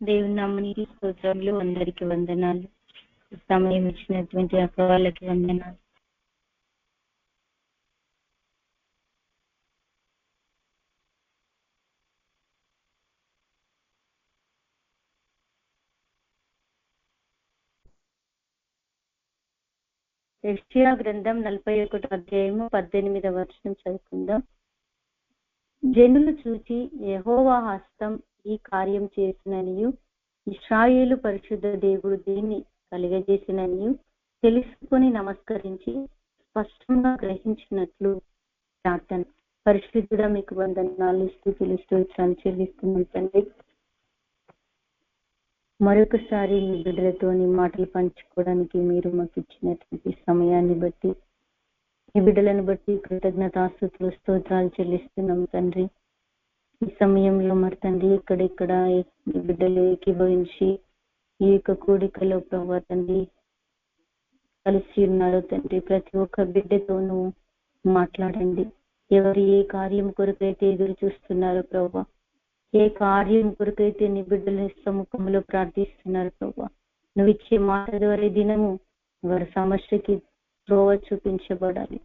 దేవుని నామమునకు స్తోత్రములు. అందరికి వందనాలు. సమయం ఇచ్చినటువంటి అక్క వాళ్ళకి వందనాలు. యెషయా గ్రంథం 41వ అధ్యాయము 18వ వచనం చదువుకుందాం. జనులు చూచి యెహోవా హస్తం ఈ కార్యం చేసిననియు ఇశ్రాయేలు పరిశుద్ధ దేవుడు దీన్ని కలిగజేసిననియు తెలుసుకొని నమస్కరించి స్పష్టంగా గ్రహించినట్లు ప్రార్థన. పరిశుద్ధుడా మీకు వందనాలు, స్తుతులు స్తోత్రాలు చెల్లిస్తున్నాం తండ్రి. మరొకసారి మీ బిడ్డలతోని మాటలు పంచుకోవడానికి మీరు మాకు ఇచ్చినటువంటి సమయాన్ని బట్టి, ఈ బిడ్డలను బట్టి కృతజ్ఞతాస్తుతులు స్తోత్రాలు చెల్లిస్తున్నాం తండ్రి. ఈ సమయంలో మరి తండ్రి ఇక్కడిక్కడ ఈ బిడ్డలు ఏకీభవించి ఈ యొక్క కూడికలో ప్రభావ తండ్రి కలిసి ఉన్నారు తండ్రి. ప్రతి ఒక్క బిడ్డతోనూ మాట్లాడండి. ఎవరు ఏ కార్యం కొరకైతే ఎదురు చూస్తున్నారో ప్రభావ, ఏ కార్యం కొరకైతే నీ బిడ్డల సముఖంలో ప్రార్థిస్తున్నారు ప్రభావ, నువ్వు ఇచ్చే మాట ద్వారా దినము వారి సమస్యకి త్రోవ చూపించబడాలి.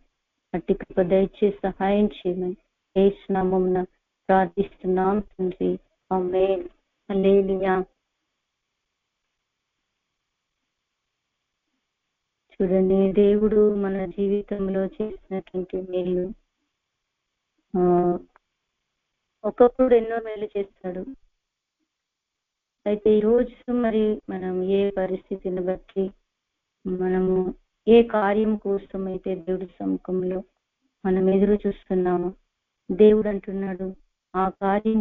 అట్టి కృప దయచేసి సహాయం చేయమని యేసు నామమున ప్రార్థిస్తున్నాం తండ్రి. ఆమేన్. హల్లెలూయా. చూడండి, దేవుడు మన జీవితంలో చేసినటువంటి మేలు ఒక్కొక్కడు ఎన్నో మేలు చేస్తాడు. అయితే ఈ రోజు మరి మనం ఏ పరిస్థితిని బట్టి మనము ఏ కార్యం కోసం అయితే దేవుడి సముఖంలో మనం ఎదురు చూస్తున్నామో దేవుడు అంటున్నాడు ఆ కార్యం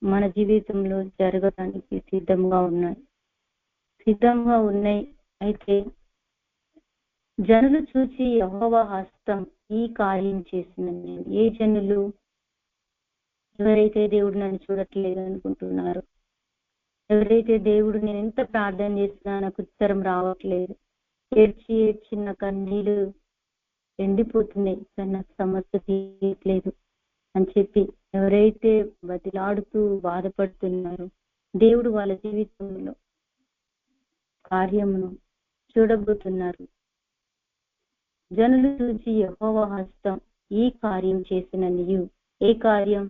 మన జీవితంలో జరగడానికి సిద్ధంగా ఉన్నాయి. అయితే జనులు చూసి యెహోవా హస్తం ఈ కార్యం చేసినని, ఏ జనులు? ఎవరైతే దేవుడు నన్ను చూడట్లేదు అనుకుంటున్నారు, ఎవరైతే దేవుడు నేను ఎంత ప్రార్థన చేసినా నాకు ఉత్తరం రావట్లేదు, ఏడ్చి ఏడ్చి నా కన్నీళ్ళు ఎండిపోతున్నాయి కానీ నాకు సమస్య తీయట్లేదు అని చెప్పి ఎవరైతే బతిలాడుతూ బాధపడుతున్నారో దేవుడు వాళ్ళ జీవితంలో కార్యమును చూడబోతున్నారు. జనులు చూసి యెహోవా హస్తం ఈ కార్యం చేసిననియు. ఏ కార్యం?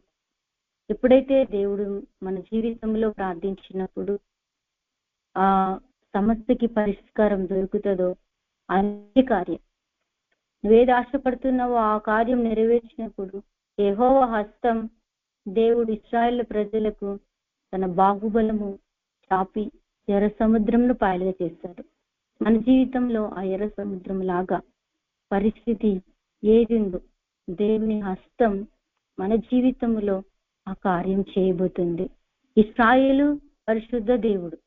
ఎప్పుడైతే దేవుడు మన జీవితంలో ప్రార్థించినప్పుడు ఆ సమస్యకి పరిష్కారం దొరుకుతుందో అదే కార్యం. నువ్వేది ఆశపడుతున్నావో ఆ కార్యం నెరవేర్చినప్పుడు యెహోవా హస్తం, దేవుడు ఇశ్రాయేలు ప్రజలకు తన బాహుబలము చాపి ఎర్ర సముద్రంలో పాయలుగా చేస్తాడు. మన జీవితంలో ఆ ఎర్ర సముద్రం లాగా పరిస్థితి ఏది ఉందో దేవుని హస్తం మన జీవితంలో ఆ కార్యం చేయబోతుంది. ఇశ్రాయేలు పరిశుద్ధ దేవుడు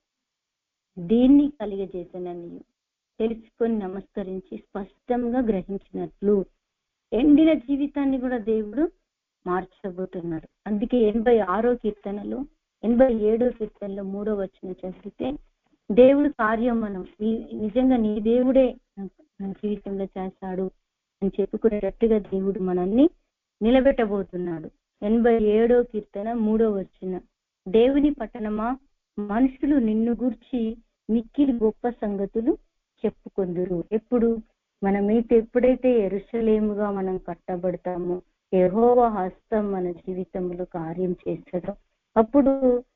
దీన్ని కలిగజేసినని తెలుసుకొని నమస్కరించి స్పష్టంగా గ్రహించినట్లు ఎండిన జీవితాన్ని కూడా దేవుడు మార్చబోతున్నాడు. అందుకే 86వ కీర్తనలో 87వ కీర్తనలో 3వ వచనం చదివితే దేవుడు కార్యం మనం నిజంగా నీ దేవుడే మన జీవితంలో చేస్తాడు అని చెప్పుకునేటట్టుగా దేవుడు మనల్ని నిలబెట్టబోతున్నాడు. 87వ కీర్తన 3వ వచనం, దేవుని పట్టణమా మనుషులు నిన్ను గూర్చి మిక్కిలి గొప్ప సంగతులు చెప్పుకొందురు. ఎప్పుడు ఎప్పుడైతే యెరూషలేముగా మనం కట్టబడతామో యెహోవా హస్తం మన జీవితంలో కార్యం చేస్తాడో అప్పుడు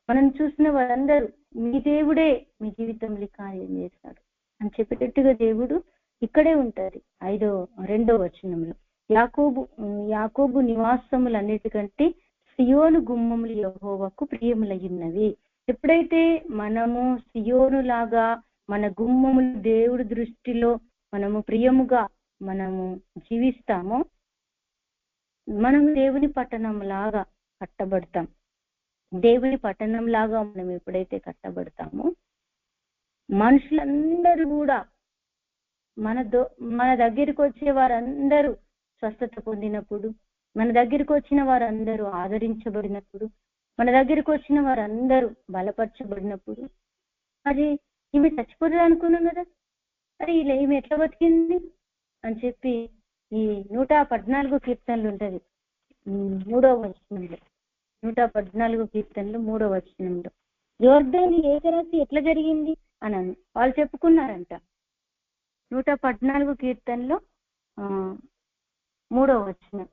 మనం చూసిన వారందరూ మీ దేవుడే మీ జీవితంలో కార్యం చేస్తాడు అని చెప్పేటట్టుగా దేవుడు ఇక్కడే ఉంటారు. 2వ వచనంలో యాకోబు నివాసములన్నిటికంటే సియోను గుమ్మములు యెహోవాకు ప్రియములయ్యున్నవి. ఎప్పుడైతే మనము సియోను లాగా మన గుమ్మములు దేవుడి దృష్టిలో మనము ప్రియముగా మనము జీవిస్తామో మనము దేవుని పట్టణం లాగా కట్టబడతాం. దేవుని పట్టణం లాగా మనం ఎప్పుడైతే కట్టబడతామో మనుషులందరూ కూడా మన దగ్గరికి వచ్చే వారందరూ స్వస్థత పొందినప్పుడు, మన దగ్గరికి వచ్చిన వారందరూ ఆదరించబడినప్పుడు, మన దగ్గరికి వచ్చిన వారందరూ బలపరచబడినప్పుడు, మరి ఈమె చచ్చిపోతుంది అనుకున్నాం కదా, మరి ఇలా ఈమె ఎట్లా బతికింది అని చెప్పి ఈ 114 కీర్తనలు ఉంటది 3వ వచనంలో, 114 కీర్తనలు 3వ వచనంలో యోర్దాను ఏకరాశి ఎట్లా జరిగింది అని వాళ్ళు చెప్పుకున్నారంట. 114 కీర్తనలో 3వ వచనం,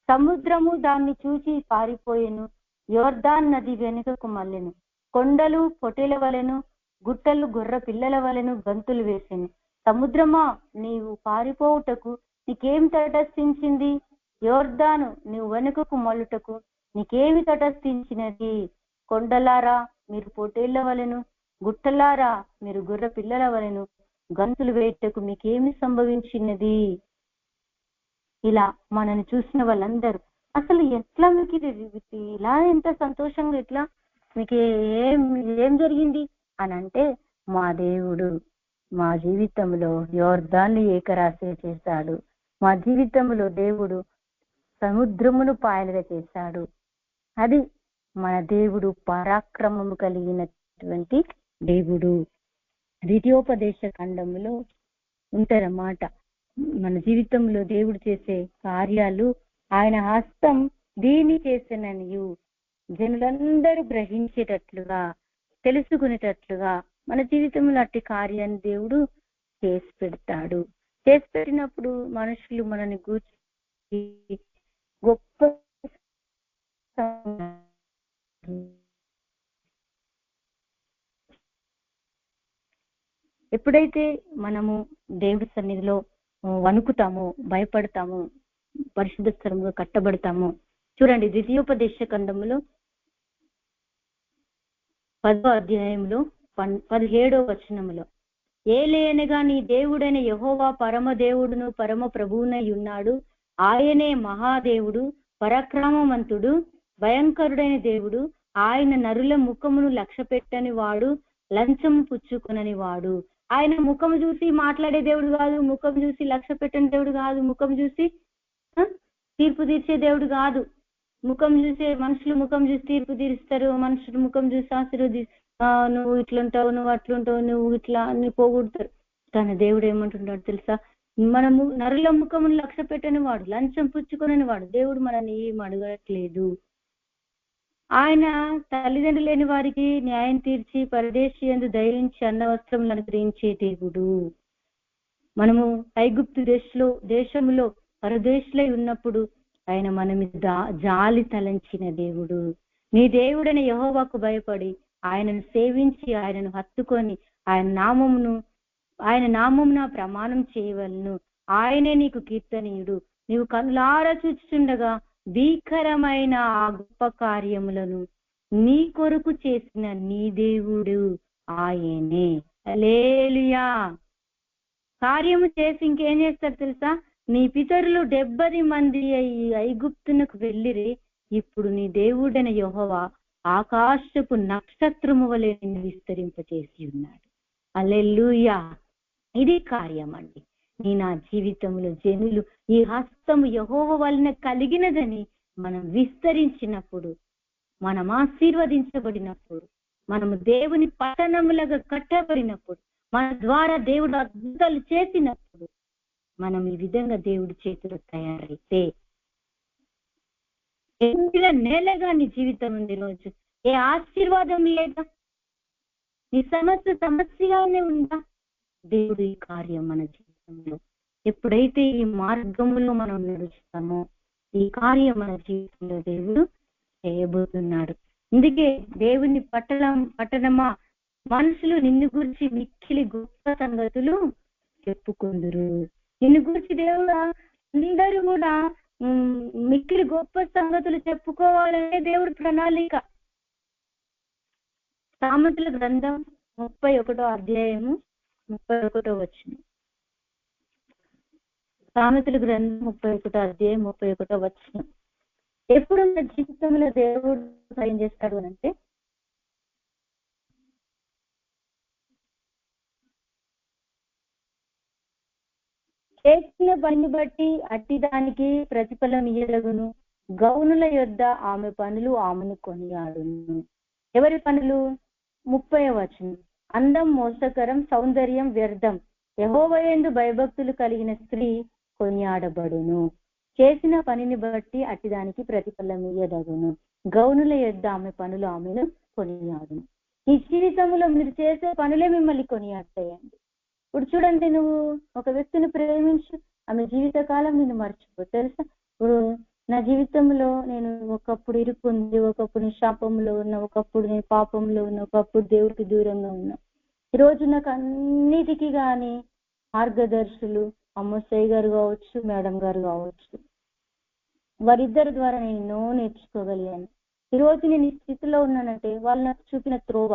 సముద్రము దాన్ని చూచి పారిపోయెను, యోర్దాన్ నది వెనుకకు మళ్ళెను, కొండలు పొటేల వలెను, గుట్టలు గొర్ర పిల్లల వలెను గంతులు వేసెను. సముద్రమా నీవు పారిపోవుటకు నీకేమి తటస్థించింది? యోర్దాను నీవు వెనుకకు మళ్ళుటకు నీకేమి తటస్థించినది? కొండలారా మీరు పొటేళ్ల వలెను, గుట్టలారా మీరు గొర్రె పిల్లల వలెను గంతులు వేయటకు మీకేమి సంభవించినది? ఇలా మనని చూసిన వాళ్ళందరూ అసలు ఎట్లా మీకు ఇది ఇలా ఎంత సంతోషంగా ఎట్లా మీకు ఏం జరిగింది అని అంటే, మా దేవుడు మా జీవితంలో యోర్దాన్ని ఏకరాశి చేశాడు. మా జీవితంలో దేవుడు సముద్రమును పాయలుగా చేశాడు. అది మన దేవుడు పరాక్రమము కలిగినటువంటి దేవుడు. ద్వితీయోపదేశ ఖండములో ఉంటారన్నమాట. మన జీవితంలో దేవుడు చేసే కార్యాలు ఆయన హస్తం దీని చేసిననియు జనులందరూ గ్రహించేటట్లుగా తెలుసుకునేటట్లుగా మన జీవితంలో అట్టి కార్యాన్ని దేవుడు చేసి పెడతాడు. చేసి పెట్టినప్పుడు మనుషులు మనని గూర్చి గొప్ప ఎప్పుడైతే మనము దేవుడి సన్నిధిలో వణుకుతామో, భయపడతామో, పరిశుద్ధ స్థలంలో కట్టబడతామో, చూడండి ద్వితీయోపదేశ ఖండములో 10వ అధ్యాయంలో 17వ వచనములో, ఏలేనగా నీ దేవుడైన యెహోవా పరమ దేవుడును పరమ ప్రభువునై ఉన్నాడు. ఆయనే మహాదేవుడు, పరాక్రమవంతుడు, భయంకరుడైన దేవుడు. ఆయన నరుల ముఖమును లక్ష్య పెట్టని వాడు, లంచం పుచ్చుకొనని వాడు. ఆయన ముఖం చూసి మాట్లాడే దేవుడు కాదు, ముఖం చూసి లక్ష్య పెట్టని దేవుడు కాదు, ముఖం చూసి తీర్పు తీర్చే దేవుడు కాదు. ముఖం చూసే మనుషులు ముఖం చూసి తీర్పు తీరుస్తారు, మనుషులు ముఖం చూసి ఆశీర్వది నువ్వు ఇట్లుంటావు, నువ్వు అట్లుంటావు, నువ్వు ఇట్లా అన్ని పోగొడతారు. కానీ దేవుడు ఏమంటున్నాడు తెలుసా? మనము నరుల ముఖమును లక్ష్య పెట్టని వాడు, లంచం పుచ్చుకొనని వాడు. దేవుడు మనల్ని ఏం అడగట్లేదు. ఆయన తల్లిదండ్రులు లేని వారికి న్యాయం తీర్చి పరదేశి యందు దయించి అన్న వస్త్రములు అనుగ్రహించే దేవుడు. మనము ఐగుప్తు దేశంలో పరదేశులై ఉన్నప్పుడు ఆయన మన మీద జాలి తలంచిన దేవుడు. నీ దేవుడైన యెహోవాకు భయపడి ఆయనను సేవించి ఆయనను హత్తుకొని ఆయన నామమున ప్రమాణం చేయవలను. ఆయనే నీకు కీర్తనీయుడు. నీవు కనులారా చూచుచుండగా భీకరమైన ఆ గొప్ప కార్యములను నీ కొరకు చేసిన నీ దేవుడు ఆయనే. హల్లెలూయా. కార్యము చేసి ఇంకేం చేస్తారు తెలుసా? నీ పితరులు 70 మంది ఐగుప్తునకు వెళ్ళిరి. ఇప్పుడు నీ దేవుడైన యెహోవా ఆకాశపు నక్షత్రము వలె నిన్ను విస్తరింపచేసి ఉన్నాడు. హల్లెలూయా. ఇది కార్యం అండి. నా జీవితంలో జనులు ఈ హస్తము యెహోవా వలన కలిగినదని మనం విస్తరించినప్పుడు, మనం ఆశీర్వదించబడినప్పుడు, మనము దేవుని పట్టణములుగా కట్టబడినప్పుడు, మన ద్వారా దేవుడు అద్భుతాలు చేసినప్పుడు, మనం ఈ విధంగా దేవుడి చేతిలో తయారైతే ఎండిన నేలగా నీ జీవితం ఉంది. రోజు ఏ ఆశీర్వాదం లేదా? నీ సమస్యగానే ఉందా? దేవుడు ఈ కార్యం మన జీవితంలో ఎప్పుడైతే ఈ మార్గంలో మనం నడుస్తామో ఈ కార్యం మన జీవితంలో దేవుడు చేయబోతున్నాడు. అందుకే దేవుని పట్టణమా మనుషులు నిన్ను గురించి మిక్కిలి గొప్ప సంగతులు చెప్పుకుందురు. నిన్ను గురించి దేవుడు అందరూ కూడా మిక్కిలి గొప్ప సంగతులు చెప్పుకోవాలనే దేవుడి ప్రణాళిక. సామెతల గ్రంథం 31వ అధ్యాయము 31వ వచనం. సామెతల గ్రంథం 31వ అధ్యాయం 31వ వచనం. ఎప్పుడు మన జీవితంలో దేవుడు సాయం చేస్తాడు అంటే, చేసిన పని బట్టి అట్టి దానికి ప్రతిఫలం ఇయ్యలగును. గౌనుల యొద్ద ఆమె పనులు ఆమెను కొనియాడును. ఎవరి పనులు? 30వ వచనం. అందం మోసకరం, సౌందర్యం వ్యర్థం. యెహోవా యందు భయభక్తులు కలిగిన స్త్రీ కొనియాడబడును. చేసిన పనిని బట్టి అట్టి దానికి ప్రతిఫలం ఇయ్యదగును. గౌనుల యొద్ద ఆమె పనులు ఆమెను కొనియాడును. ఈ జీవితంలో మీరు చేసే పనులే మిమ్మల్ని కొనియాడతాయండి. ఇప్పుడు చూడండి, నువ్వు ఒక వ్యక్తిని ప్రేమించు, ఆమె జీవితకాలం నిన్ను మర్చిపో. తెలుసా, ఇప్పుడు నా జీవితంలో నేను ఒకప్పుడు ఇరుకు ఉంది, ఒకప్పుడు నేను శాపంలో ఉన్నా, ఒకప్పుడు నేను పాపంలో ఉన్నా, ఒకప్పుడు దేవుడికి దూరంగా ఉన్నా. ఈరోజు నాకు అన్నిటికీ కానీ మార్గదర్శులు అమ్మసయ్య గారు కావచ్చు, మేడం గారు కావచ్చు, వారిద్దరి ద్వారా నేను ఎన్నో నేర్చుకోగలిగాను. ఈరోజు నేను ఈ స్థితిలో ఉన్నానంటే వాళ్ళు నాకు చూపిన త్రోవ.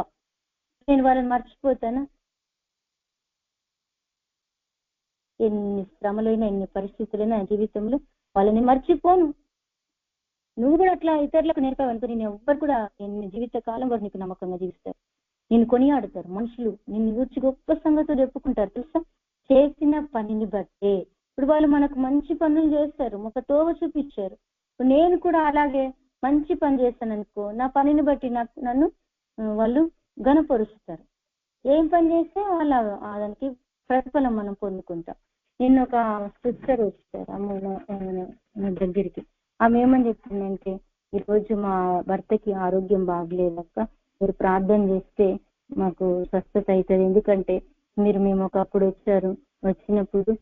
నేను వాళ్ళని మర్చిపోతానా? ఎన్ని శ్రమలైనా ఎన్ని పరిస్థితులైనా జీవితంలో వాళ్ళని మర్చిపోను. నువ్వు కూడా అట్లా ఇతరులకు నేర్పావనుకో, నేను ఎవ్వరు కూడా ఎన్ని జీవిత కాలం వరకు నీకు నమ్మకంగా జీవిస్తారు, నిన్ను కొనియాడుతారు. మనుషులు నిన్ను గురించి గొప్ప సంగతులు చెప్పుకుంటారు. తెలుసా, చేసిన పనిని బట్టే. ఇప్పుడు వాళ్ళు మనకు మంచి పనులు చేస్తారు, ఒక తోవ చూపించారు. ఇప్పుడు నేను కూడా అలాగే మంచి పని చేస్తాను అనుకో, నా పనిని బట్టి నన్ను వాళ్ళు గణపరుస్తారు. ఏం పని చేస్తే వాళ్ళ దానికి ప్రతిఫలం మనం పొందుకుంటాం. నిన్న ఒక సిస్టర్ వచ్చారు అమ్మ దగ్గరికి. ఆమె ఏమని చెప్తుందంటే, ఈరోజు మా భర్తకి ఆరోగ్యం బాగలేదక్క, మీరు ప్రార్థన చేస్తే మాకు స్వస్థత అవుతుంది. ఎందుకంటే మేము ఒకప్పుడు వచ్చినప్పుడు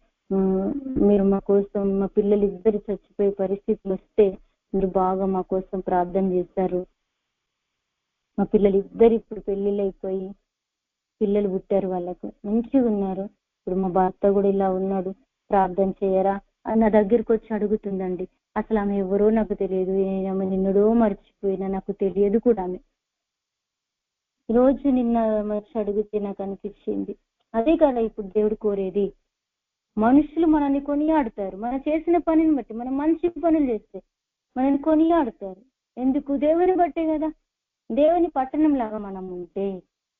మీరు మా కోసం, మా పిల్లలు ఇద్దరు చచ్చిపోయే పరిస్థితులు వస్తే మీరు బాగా మా కోసం ప్రార్థన చేశారు. మా పిల్లలు ఇద్దరు ఇప్పుడు పెళ్లిళ్ళు అయిపోయి పిల్లలు పుట్టారు, వాళ్ళకు మంచిగా ఉన్నారు. ఇప్పుడు మా భర్త కూడా ఇలా ఉన్నాడు, ప్రార్థన చేయరా అని నా దగ్గరికి వచ్చి అడుగుతుందండి. అసలు ఆమె ఎవరో నాకు తెలియదు, ఆమె నిన్నడో మర్చిపోయినా, నాకు తెలియదు కూడా. ఆమె రోజు నిన్న వచ్చి అడిగితే నాకు అనిపించింది, అదే కదా ఇప్పుడు దేవుడు కోరేది. మనుషులు మనల్ని కొనియాడుతారు, మనం చేసిన పనిని బట్టి. మనం మంచి పనులు చేస్తే మనల్ని కొనియాడుతారు. ఎందుకు? దేవుని బట్టే కదా. దేవుని పట్టణం లాగా మనం ఉంటే,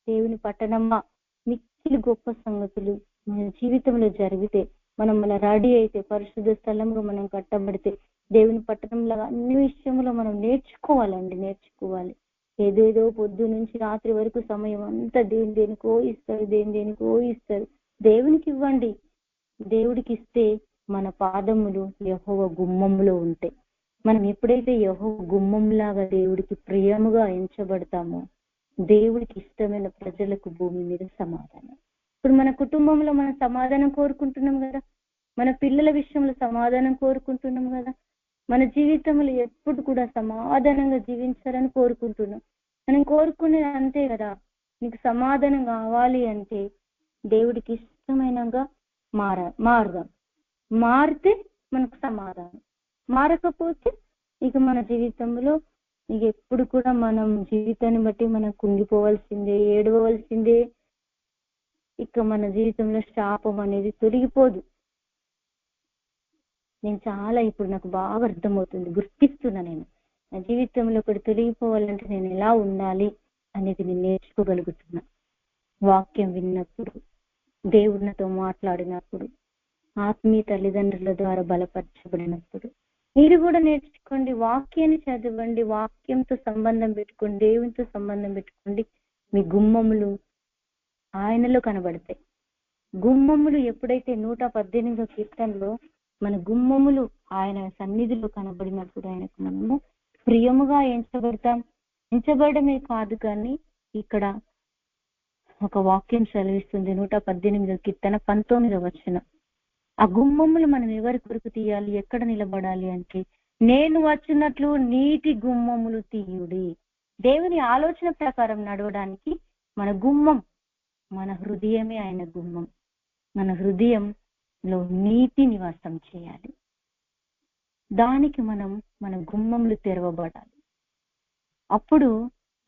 దేవుని పట్టణమ్మా మిక్కిలి గొప్ప సంగతులు మన జీవితంలో జరిగితే, మనం మన రెడీ అయితే, పరిశుద్ధ స్థలంలో మనం కట్టబడితే, దేవుని పట్టణంలో అన్ని విషయంలో మనం నేర్చుకోవాలి. ఏదేదో పొద్దు నుంచి రాత్రి వరకు సమయం అంతా దేనికో ఇస్తారు. దేవునికి ఇవ్వండి. దేవుడికి ఇస్తే మన పాదములు యెహోవా గుమ్మంలో ఉంటాయి. మనం ఎప్పుడైతే యెహోవా గుమ్మంలాగా దేవుడికి ప్రియముగా ఎంచబడతామో, దేవుడికి ఇష్టమైన ప్రజలకు భూమి మీద సమాధానం. ఇప్పుడు మన కుటుంబంలో మనం సమాధానం కోరుకుంటున్నాం కదా, మన పిల్లల విషయంలో సమాధానం కోరుకుంటున్నాం కదా, మన జీవితంలో ఎప్పుడు కూడా సమాధానంగా జీవించాలని కోరుకుంటున్నాం. మనం కోరుకునేది అంతే కదా. నీకు సమాధానం కావాలి అంటే దేవుడికి ఇష్టమైనగా మారదాం. మారితే మనకు సమాధానం, మారకపోతే ఇక మన జీవితంలో ఇక ఎప్పుడు కూడా మనం జీవితాన్ని బట్టి మనం కుంగిపోవాల్సిందే, ఏడవలసిందే. ఇక మన జీవితంలో శాపం అనేది తొలగిపోదు. నేను చాలా ఇప్పుడు నాకు బాగా అర్థమవుతుంది, గుర్తిస్తున్నా. నేను నా జీవితంలో ఒకటి తొలగిపోవాలంటే నేను ఎలా ఉండాలి అనేది నేను నేర్చుకోగలుగుతున్నా. వాక్యం విన్నప్పుడు, దేవుడితో మాట్లాడినప్పుడు, ఆత్మీయ తల్లిదండ్రుల ద్వారా బలపరచబడినప్పుడు మీరు కూడా నేర్చుకోండి. వాక్యాన్ని చదవండి, వాక్యంతో సంబంధం పెట్టుకోండి, దేవునితో సంబంధం పెట్టుకోండి. మీ గుమ్మములు ఆయనలో కనబడతాయి. గుమ్మములు ఎప్పుడైతే 118వ కీర్తనలో మన గుమ్మములు ఆయన సన్నిధిలో కనబడినప్పుడు ఆయనకు మనము ప్రియముగా ఎంచబడమే కాదు, కానీ ఇక్కడ ఒక వాక్యం సెలవిస్తుంది. 118వ కీర్తన 19వ వచనం. ఆ గుమ్మములు మనం ఎవరి కొరకు తీయాలి, ఎక్కడ నిలబడాలి అంటే, నేను వచ్చినట్లు నీటి గుమ్మములు తీయుడి. దేవుని ఆలోచన ప్రకారం నడవడానికి మన గుమ్మం, మన హృదయమే ఆయన గుమ్మం. మన హృదయంలో నీతి నివాసం చేయాలి. దానికి మన గుమ్మములు తెరవబడాలి. అప్పుడు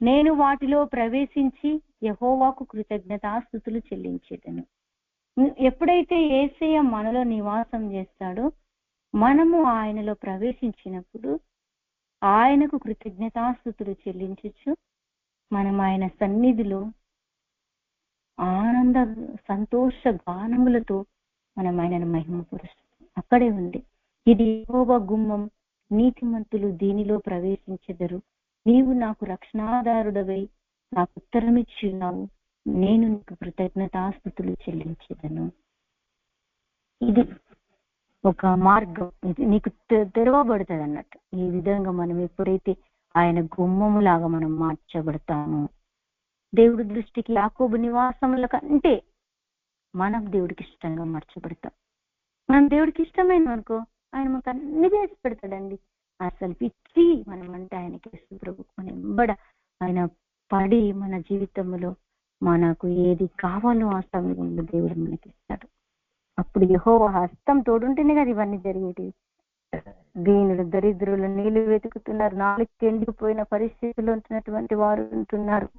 నేను వాటిలో ప్రవేశించి యెహోవాకు కృతజ్ఞతాస్తుతులు చెల్లించేదను. ఎప్పుడైతే యేసయ్య మనలో నివాసం చేస్తాడో, మనము ఆయనలో ప్రవేశించినప్పుడు ఆయనకు కృతజ్ఞతాస్తుతులు చెల్లించచ్చు. మనం ఆయన సన్నిధిలో ఆనంద సంతోష గానములతో మనం ఆయనను మహిమపరుస్తాం. అక్కడే ఉంది, ఇది యెహోవా గుమ్మం, నీతిమంతులు దీనిలో ప్రవేశించెదరు. నీవు నాకు రక్షణాధారుడవై నాకు ఉత్తరమిచ్చి ఉన్నావు, నేను నీకు కృతజ్ఞతాస్తుతులు చెల్లించేదను. ఇది ఒక మార్గం, ఇది నీకు తెరవబడుతుంది అన్నట్టు. ఈ విధంగా మనం ఎప్పుడైతే ఆయన గుమ్మములాగా మనం మార్చబడతామో, దేవుడి దృష్టికి యాకోబు నివాసముల కంటే మనం దేవుడికి ఇష్టంగా మార్చబడతాం. మనం దేవుడికి ఇష్టమైన అనుకో ఆయన మనకు అన్ని చేసి పెడతాడండి. అసలు పిచ్చి మనం అంటే ఆయనకి ప్రభు మన ఎంబడ ఆయన పడి మన జీవితంలో మనకు ఏది కావాలో ఆ సమయంలో దేవుడు మనకి ఇస్తాడు. అప్పుడు యెహోవా హస్తం తోడుంటేనే కదా ఇవన్నీ జరిగేటివి. దీనులు దరిద్రులు నీళ్లు వెతుకుతున్నారు, నాలుగు ఎండిపోయిన పరిస్థితుల్లో ఉంటున్నటువంటి వారు ఉంటున్నారు.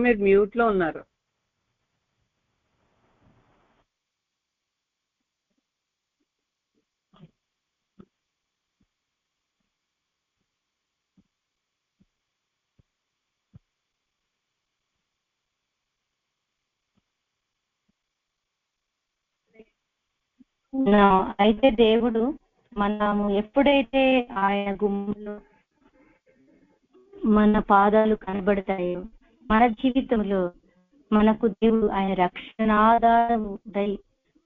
మీరు మ్యూట్ లో ఉన్నారు. అయితే దేవుడు మనము ఎప్పుడైతే ఆయన గుమ్మంలో మన పాదాలు కనబడతాయో మన జీవితంలో మనకు దేవుడు ఆయన రక్షణాధారముదై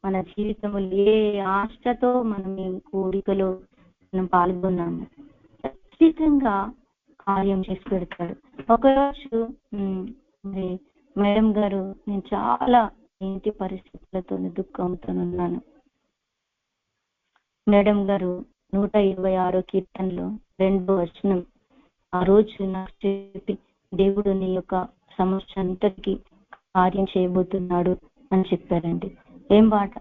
మన జీవితంలో ఏ ఆశతో మనం ఈ కోరికలో మనం పాల్గొన్నాము ఖచ్చితంగా కార్యం చేసి పెడతాడు. ఒకరోజు మరి మేడం గారు నేను చాలా ఇంటి పరిస్థితులతో దుఃఖంతో ఉన్నాను. మేడం గారు 126 కీర్తనలో 2వ వచనం ఆ రోజు నాకు చెప్పి దేవుడు నీ యొక్క సమస్య అంతటికి కార్యం చేయబోతున్నాడు అని చెప్పారండి. ఏం మాట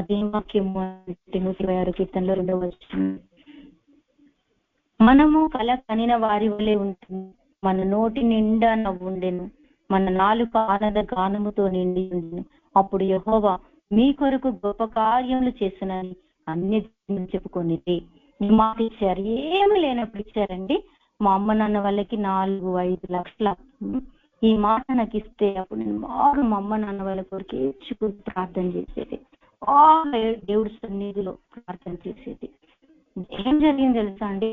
అదేం వాక్యము అంటే 126 కీర్తనలో 2వ వచనం, మనము కల కనిన వారి వలె ఉంటుంది, మన నోటి నిండా నవ్వుండెను, మన నాలుక ఆనంద గానముతో నిండి ఉండెను. అప్పుడు యెహోవా మీ కొరకు గొప్ప కార్యములు చేసినని అన్ని చెప్పుకొని ఈ మాట ఇచ్చారు. ఏమి లేనప్పుడు ఇచ్చారండి. మా అమ్మ నాన్న వాళ్ళకి 4-5 లక్షల ఈ మాట నాకు ఇస్తే అప్పుడు నేను బాగా మా అమ్మ నాన్న వాళ్ళ కొరకు ఏడ్చుకుని ప్రార్థన చేసేది, బాగా దేవుడి సన్నిధిలో ప్రార్థన చేసేది. ఏం జరిగింది తెలుసా అండి,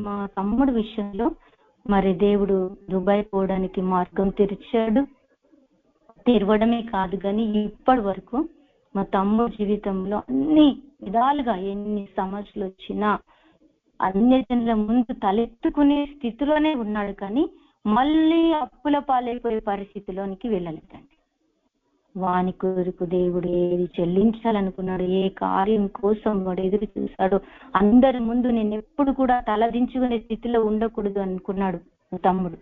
మా తమ్ముడు విషయంలో మరి దేవుడు దుబాయ్ పోవడానికి మార్గం తెరిచాడు. తెరవడమే కాదు కానీ ఇప్పటి వరకు మా తమ్ముడు జీవితంలో అన్ని విధాలుగా ఎన్ని సమస్యలు వచ్చినా అన్ని జనుల ముందు తలెత్తుకునే స్థితిలోనే ఉన్నాడు, కానీ మళ్ళీ అప్పుల పాలైపోయే పరిస్థితిలోనికి వెళ్ళలేదండి. వాని కొరకు దేవుడు ఏది చెల్లించాలనుకున్నాడు, ఏ కార్యం కోసం వాడు ఎదురు చూశాడో అందరి ముందు నేను ఎప్పుడు కూడా తలదించుకునే స్థితిలో ఉండకూడదు అనుకున్నాడు మా తమ్ముడు.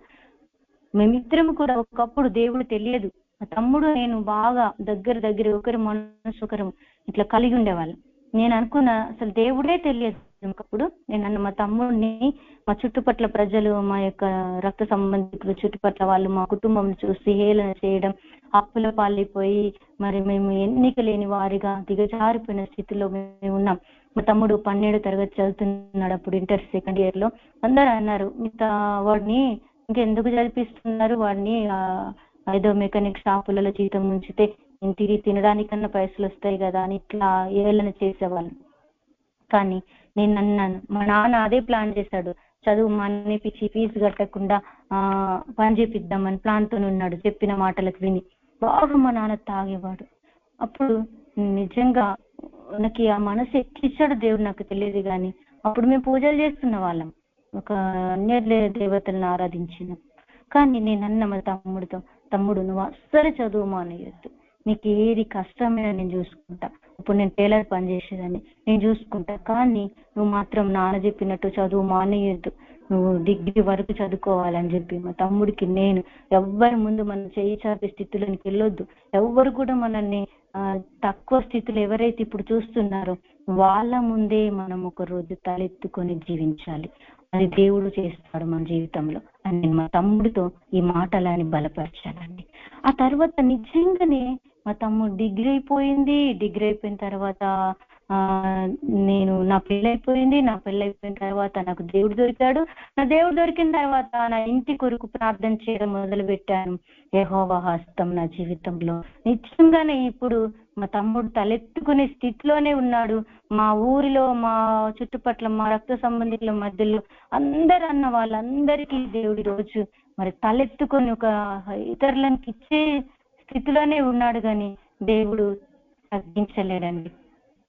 మేమిద్దరం కూడా ఒకప్పుడు దేవుడు తెలియదు, మా తమ్ముడు నేను బాగా దగ్గర ఒకరి మనసు ఒకరు ఇట్లా కలిగి ఉండేవాళ్ళం. నేను అనుకున్నా అసలు దేవుడే తెలియదు ఒకప్పుడు. నేను మా తమ్ముడిని మా చుట్టుపట్ల ప్రజలు, మా యొక్క రక్త సంబంధికులు చుట్టుపట్ల వాళ్ళు మా కుటుంబం చూసి హేళన చేయడం, అప్పుల పాలైపోయి మరి మేము ఎన్నిక లేని వారిగా దిగజారిపోయిన స్థితిలో మేము ఉన్నాం. మా తమ్ముడు 12వ తరగతి చదువుతున్నాడు అప్పుడు, ఇంటర్ సెకండ్ ఇయర్ లో. అందరూ అన్నారు వాడిని ఇంకెందుకు చదివిస్తున్నారు, వాడిని ఏదో మెకానిక్ షాపులలో జీతం ఉంచితే తిరిగి తినడానికన్నా పైసలు వస్తాయి కదా అని ఇట్లా ఏళ్ళన చేసేవాళ్ళు. కానీ నేను అన్నాను, మా నాన్న అదే ప్లాన్ చేశాడు, చదువు మానేపించి ఫీజు కట్టకుండా పని చేపిద్దామని ప్లాన్తో ఉన్నాడు. చెప్పిన మాటలకు విని బాగా మా నాన్న తాగేవాడు. అప్పుడు నిజంగా నాకు ఆ మనసు ఎక్కిచ్చాడు దేవుడు నాకు తెలియదు, కానీ అప్పుడు మేము పూజలు చేస్తున్న వాళ్ళం, ఒక అన్య దేవతలను ఆరాధించినాం. కానీ నేను అన్న మా తమ్ముడితో, తమ్ముడు నువ్వు అస్సలు చదువు మానేయొద్దు, నీకు ఏది కష్టమైనా నేను చూసుకుంటా. ఇప్పుడు నేను టైలర్ పని చేసేదాన్ని, నేను చూసుకుంటా, కానీ నువ్వు మాత్రం నాన్న చెప్పినట్టు చదువు మానేయొద్దు. నువ్వు డిగ్రీ వరకు చదువుకోవాలని చెప్పి మా తమ్ముడికి నేను ఎవ్వరి ముందు మనం చేయి చాపే స్థితిలోనికి వెళ్ళొద్దు. ఎవ్వరు కూడా మనల్ని తక్కువ స్థితిలో ఎవరైతే ఇప్పుడు చూస్తున్నారో వాళ్ళ ముందే మనం ఒక రోజు తలెత్తుకొని జీవించాలి. అది దేవుడు చేస్తాడు మన జీవితంలో అని నేను మా తమ్ముడితో ఈ మాటలని బలపరచానండి. ఆ తర్వాత నిజంగానే మా తమ్ముడు డిగ్రీ అయిపోయింది. డిగ్రీ అయిపోయిన తర్వాత నేను నా పెళ్ళైపోయింది. నా పెళ్ళైపోయిన తర్వాత నాకు దేవుడు దొరికాడు. నా దేవుడు దొరికిన తర్వాత నా ఇంటి కొరకు ప్రార్థన చేయడం మొదలు పెట్టాను. యెహోవా హస్తం నా జీవితంలో నిజంగానే ఇప్పుడు మా తమ్ముడు తలెత్తుకునే స్థితిలోనే ఉన్నాడు. మా ఊరిలో మా చుట్టుపట్ల మా రక్త సంబంధికుల మధ్యలో అందరు అన్న వాళ్ళందరికీ దేవుడి రోజు మరి తలెత్తుకొని ఒక ఇతరులకు ఇచ్చే స్థితిలోనే ఉన్నాడు. కానీ దేవుడు తగ్గించలేడండి.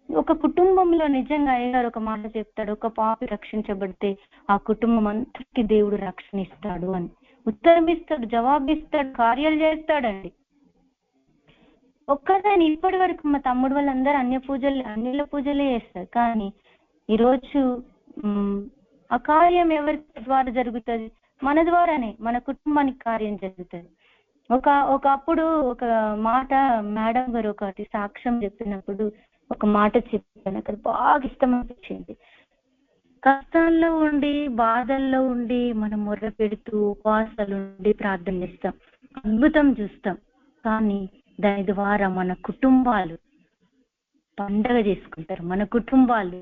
ఒక కుటుంబంలో నిజంగా అయ్యగారు ఒక మాట చెప్తాడు, ఒక పాపి రక్షించబడితే ఆ కుటుంబం అంతటికి దేవుడు రక్షణ ఇస్తాడు అని. ఉత్తరం ఇస్తాడు, జవాబిస్తాడు, కార్యాలు చేస్తాడండి. ఒక్కదాని ఇప్పటి వరకు మా తమ్ముడు వాళ్ళందరూ అన్యుల పూజలే చేస్తారు. కానీ ఈరోజు ఆ కార్యం ఎవరి ద్వారా జరుగుతుంది? మన ద్వారానే, మన కుటుంబానికి కార్యం జరుగుతుంది. ఒకప్పుడు ఒక మాట మేడం గారు ఒకటి సాక్ష్యం చెప్పినప్పుడు ఒక మాట చెప్పాను, అక్కడ బాగా ఇష్టం అనిపించింది. కష్టాల్లో ఉండి బాధల్లో ఉండి మనం మొర్ర పెడుతూ ఉపవాసాలు ఉండి ప్రార్థన చేస్తాం, అద్భుతం చూస్తాం. కానీ దాని ద్వారా మన కుటుంబాలు పండగ చేసుకుంటారు. మన కుటుంబాలు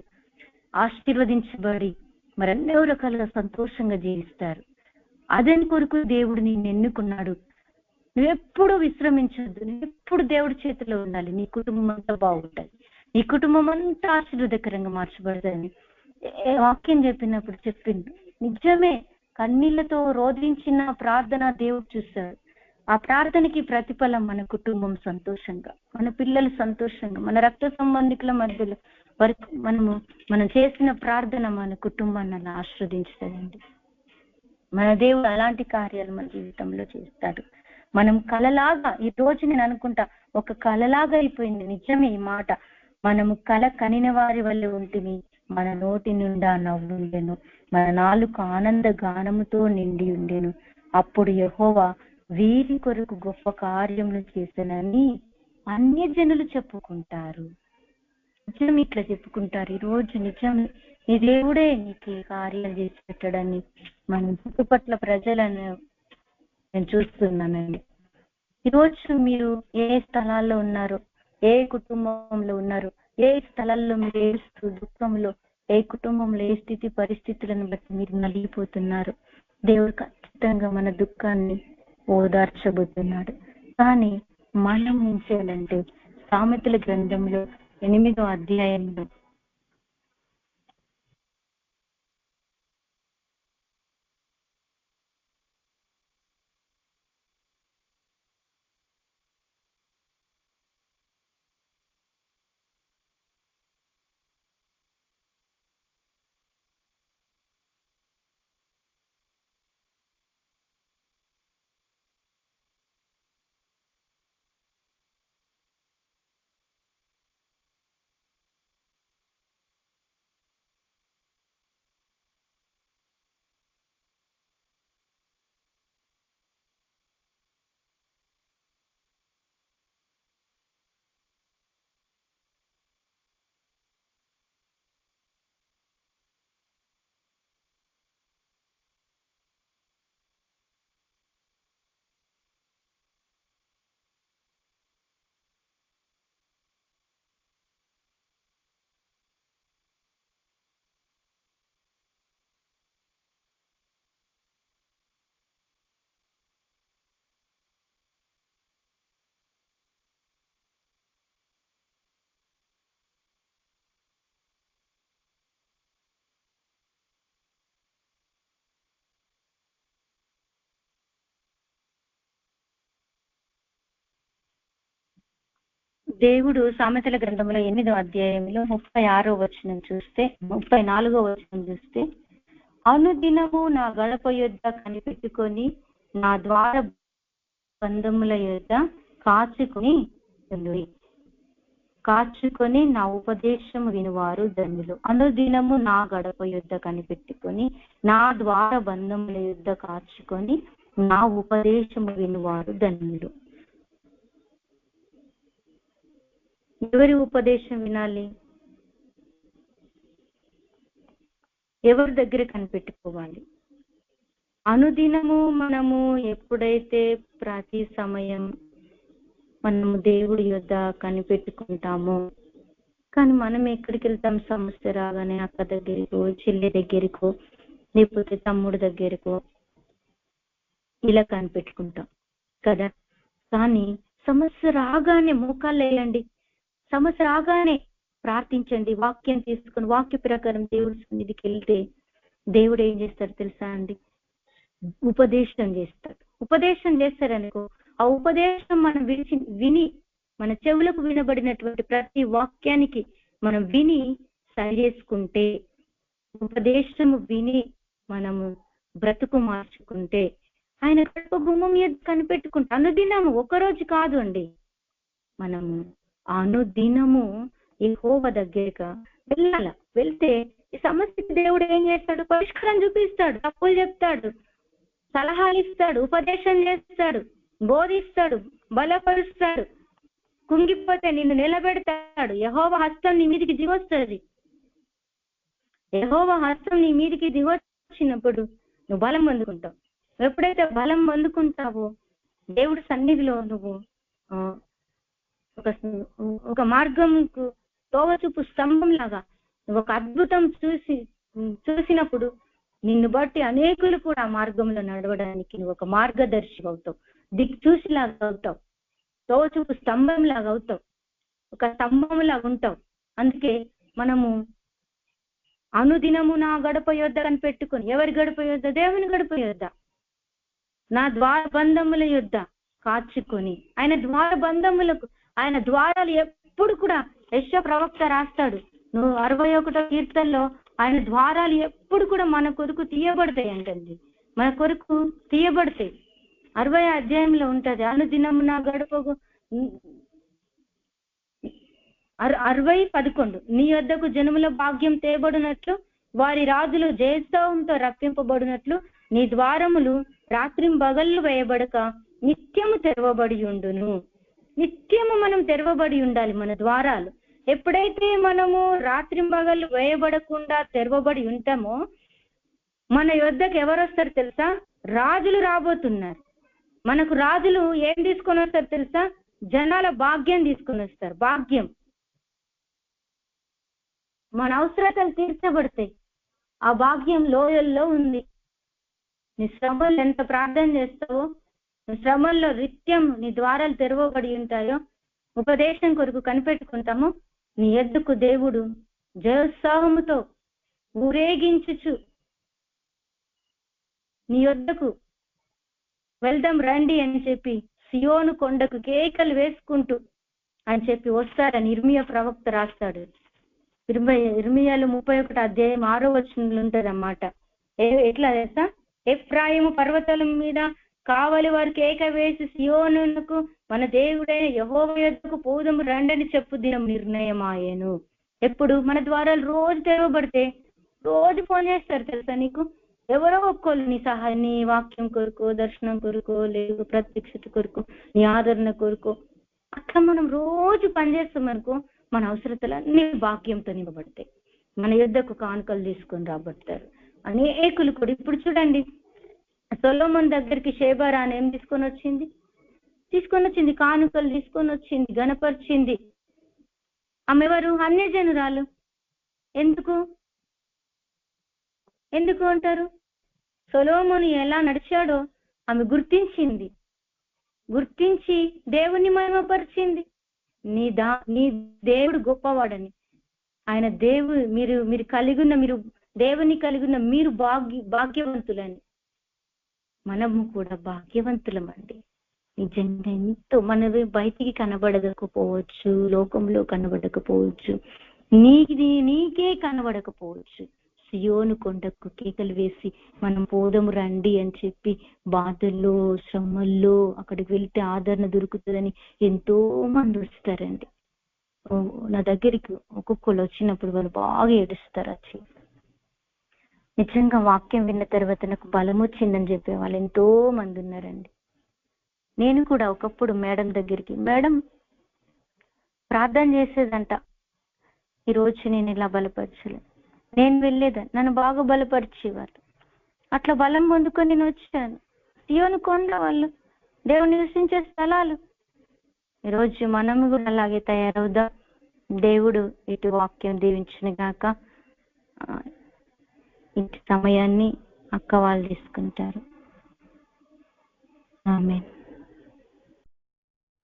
ఆశీర్వదించబడి మరి ఎన్నో రకాలుగా సంతోషంగా జీవిస్తారు. అదని కొరకు దేవుడు నిన్ను ఎన్నుకున్నాడు. నువ్వెప్పుడు విశ్రమించద్దు, నువ్వెప్పుడు దేవుడి చేతిలో ఉండాలి. నీ కుటుంబం అంతా బాగుంటుంది, నీ కుటుంబం అంతా ఆశీర్వాదకరంగా మార్చబడుతుంది. వాక్యం చెప్పినప్పుడు చెప్పిండు, నిజమే. కన్నీళ్లతో రోధించిన ప్రార్థన దేవుడు చూస్తాడు. ఆ ప్రార్థనకి ప్రతిఫలం మన కుటుంబం సంతోషంగా, మన పిల్లలు సంతోషంగా, మన రక్త సంబంధికుల మధ్యలో మనం చేసిన ప్రార్థన మన కుటుంబాన్ని అలా ఆశీర్వదించుతుందండి. మన దేవుడు అలాంటి కార్యాలు మన జీవితంలో చేస్తాడు. మనం కలలాగా, ఈ రోజు నేను అనుకుంటా ఒక కలలాగా అయిపోయింది. నిజమే ఈ మాట. మనము కల కనిన వారి వల్ల ఉంటుంది. మన నోటి నిండా నవ్వుండెను, మన నాలుక ఆనంద గానముతో నిండి ఉండెను. అప్పుడు యెహోవా వీరి కొరకు గొప్ప కార్యములు చేశానని అన్యజనులు చెప్పుకుంటారు. నిజం ఇట్లా చెప్పుకుంటారు. ఈ రోజు నిజం ఈ దేవుడే నీకు కార్యాలు చేసి పెట్టడాన్ని మన చుట్టుపట్ల ప్రజలను నేను చూస్తున్నానండి. ఈరోజు మీరు ఏ స్థలాల్లో ఉన్నారు, ఏ కుటుంబంలో ఉన్నారు, ఏ స్థలాల్లో మీరు ఏడుస్తూ దుఃఖంలో, ఏ కుటుంబంలో ఏ స్థితి పరిస్థితులను బట్టి మీరు నలిగిపోతున్నారు, దేవుడు ఖచ్చితంగా మన దుఃఖాన్ని ఓదార్చబోతున్నాడు. కానీ మనం ఏం చేయాలంటే సామెతల గ్రంథంలో 8వ అధ్యాయంలో దేవుడు సామెతల గ్రంథంలో 8వ అధ్యాయంలో 36వ వచనం చూస్తే, 34వ వచనం చూస్తే, అనుదినము నా గడప యొద్ద కనిపెట్టుకొని నా ద్వార బంధముల యొద్ద కాచుకుని ఉండుడి. కాచుకొని నా ఉపదేశం వినువారు ధన్యులు. అనుదినము నా గడప యుద్ధ కనిపెట్టుకొని నా ద్వార బంధముల యుద్ధ కాచుకొని నా ఉపదేశము వినువారు ధన్యులు. ఎవరి ఉపదేశం వినాలి? ఎవరి దగ్గర కనిపెట్టుకోవాలి? అనుదినము మనము ఎప్పుడైతే ప్రతి సమయం మనము దేవుడి యొద్ద కనిపెట్టుకుంటాము, కానీ మనం ఎక్కడికి వెళ్తాం? సమస్య రాగానే అక్క దగ్గరికో, చెల్లి దగ్గరికో, లేకపోతే తమ్ముడి దగ్గరికో ఇలా కనిపెట్టుకుంటాం కదా. కానీ సమస్య రాగానే మోకాళ్ళు వేయండి, సమస్య రాగానే ప్రార్థించండి, వాక్యం తీసుకుని వాక్య ప్రకారం దేవుడి సన్నిధికి వెళ్తే దేవుడు ఏం చేస్తాడు తెలుసా అండి? ఉపదేశం చేస్తాడు. ఉపదేశం చేస్తారనుకో, ఆ ఉపదేశం మనం విని మన చెవులకు వినబడినటువంటి ప్రతి వాక్యానికి మనం విని సరి చేసుకుంటే, ఉపదేశము విని మనము బ్రతుకు మార్చుకుంటే, ఆయన కడుపు గుమ్మం మీద కనిపెట్టుకుంటే అనుదినము, ఒకరోజు కాదు అండి, మనము అనుదినము యెహోవా దగ్గరగా వెళ్ళాల. వెళ్తే ఈ సమస్యకి దేవుడు ఏం చేస్తాడు? పరిష్కారం చూపిస్తాడు, తప్పులు చెప్తాడు, సలహాలు ఇస్తాడు, ఉపదేశం చేస్తాడు, బోధిస్తాడు, బలపరుస్తాడు. కుంగిపోతే నిన్ను నిలబెడతాడు. యెహోవా హస్తం నీ మీదికి దిగొస్తుంది. యెహోవా హస్తం నీ మీదికి దిగొచ్చినప్పుడు నువ్వు బలం పొందుకుంటావు. ఎప్పుడైతే బలం పొందుకుంటావో దేవుడి సన్నిధిలో నువ్వు ఒక మార్గంకు తోవచూపు స్తంభం లాగా నువ్వు ఒక అద్భుతం చూసినప్పుడు నిన్ను బట్టి అనేకులు కూడా ఆ మార్గంలో నడవడానికి నువ్వు ఒక మార్గదర్శి అవుతావు, దిక్చూసిలాగా అవుతావు, తోవచూపు స్తంభం లాగా అవుతావు, ఒక స్తంభం లాగా ఉంటావు. అందుకే మనము అనుదినము నా గడప యొద్ద కనిపెట్టుకొని, ఎవరి గడప యొద్ద? దేవుని గడప యొద్ద, నా ద్వార బంధముల యొద్ద కాచుకొని. ఆయన ద్వార బంధములకు, ఆయన ద్వారాలు ఎప్పుడు కూడా, యెషయా ప్రవక్త రాస్తాడు 61వ కీర్తనలో, ఆయన ద్వారాలు ఎప్పుడు కూడా మన కొరకు తీయబడతాయి అంటండి, మన కొరకు తీయబడతాయి. 60వ అధ్యాయంలో ఉంటది, అనుదినము నా గడపకు 60:11 నీ యొద్దకు జనముల భాగ్యం తేబడినట్లు, వారి రాజులు జయోత్సవంతో రప్పింపబడినట్లు, నీ ద్వారములు రాత్రింబగళ్ళు వేయబడక నిత్యము తెరవబడి ఉండును. నిత్యము మనం తెరవబడి ఉండాలి మన ద్వారాలు. ఎప్పుడైతే మనము రాత్రింబగళ్ళు వేయబడకుండా తెరవబడి ఉంటామో మన యొద్దకు ఎవరు వస్తారు తెలుసా? రాజులు రాబోతున్నారు. మనకు రాజులు ఏం తీసుకొని వస్తారు తెలుసా? జనాల భాగ్యం తీసుకొని వస్తారు. భాగ్యం, మన అవసరతలు తీర్చబడతాయి. ఆ భాగ్యం లోయల్లో ఉంది. నీ శ్రమలు ఎంత ప్రార్థన చేస్తావో, నీ శ్రమల్లో నిత్యం నీ ద్వారాలు తెరవబడి ఉంటాయో, ఉపదేశం కొరకు కనిపెట్టుకుంటాము, నీ యొద్దకు దేవుడు జయోత్సాహముతో ఊరేగించుచు నీ యొద్దకు వెళ్దాం రండి అని చెప్పి సియోను కొండకు కేకలు వేసుకుంటూ అని చెప్పి వస్తారని ఇర్మియా ప్రవక్త రాస్తాడు. ఇర్మియాలో 31వ అధ్యాయం 6వ వచనంలో ఉంటదన్నమాట. ఎట్లా తెలుసా? ఎఫ్రాయిము పర్వతాల మీద కావలి వారు కేక వేసి సియోనుకు మన దేవుడైన యెహోవా యొద్దకు పోదుము రండని చెప్పు దినం నిర్ణయమాయెను. ఎప్పుడు? మన ద్వారాలు రోజు తెరవబడితే రోజు ఫోన్ చేస్తారు తెలుసా నీకు, ఎవరో ఒక్కళ్ళు నీ సహాయం, నీ వాక్యం కొరకు, దర్శనం కొరకు, లేదు ప్రత్యక్షత కొరకు, నీ ఆదరణ కొరకు. అట్లా మనం రోజు పనిచేస్తాం అనుకో, మన అవసరతలన్నీ భాగ్యంతో నింపబడతాయి. మన యుద్ధకు కానుకలు తీసుకొని రాబడతారు అనేకులు కూడా. ఇప్పుడు చూడండి, సొలొమోన్ దగ్గరికి షేబారాని ఏం తీసుకొని వచ్చింది? కానుకలు తీసుకొని వచ్చింది, గణపరిచింది. ఆమె ఎవరు? అన్యజనురాలు. ఎందుకు అంటారు? సొలొమోను ఎలా నడిచాడో ఆమె గుర్తించి దేవుని మహిమపరిచింది. నీ దేవుడు గొప్పవాడని, ఆయన మీరు కలిగిన, మీరు దేవుని కలిగిన మీరు భాగ్యవంతులని. మనము కూడా భాగ్యవంతులమండి. నిజంగా ఎంతో మనవి బయటికి కనబడకపోవచ్చు, లోకంలో కనబడకపోవచ్చు, నీకే కనబడకపోవచ్చు. సియోను కొండకు కేకలు వేసి మనం పోదము రండి అని చెప్పి, బాధల్లో శ్రమల్లో అక్కడికి వెళ్తే ఆదరణ దొరుకుతుందని ఎంతో మంది వస్తారండి. నా దగ్గరికి ఒక్కొక్కరు వచ్చినప్పుడు వాళ్ళు బాగా ఏడుస్తారు వచ్చి. నిజంగా వాక్యం విన్న తర్వాత నాకు బలం వచ్చిందని చెప్పే వాళ్ళు ఎంతో మంది ఉన్నారండి. నేను కూడా ఒకప్పుడు మేడం దగ్గరికి, మేడం ప్రార్థన చేసేదంట, ఈరోజు నేను ఇలా బలపరచలేదు, నేను వెళ్ళేదాన్ని, నన్ను బాగా బలపరిచేవాళ్ళు. అట్లా బలం పొందుకొని నేను వచ్చాను. సియోను కొండ వాళ్ళు దేవుడు నివసించే స్థలాలు. ఈరోజు మనము కూడా అలాగే తయారవుదాం. దేవుడు ఇటు వాక్యం దీవించును గాక. ఇంటి సమయాన్ని అక్క వాళ్ళు తీసుకుంటారు. ఆమేన్.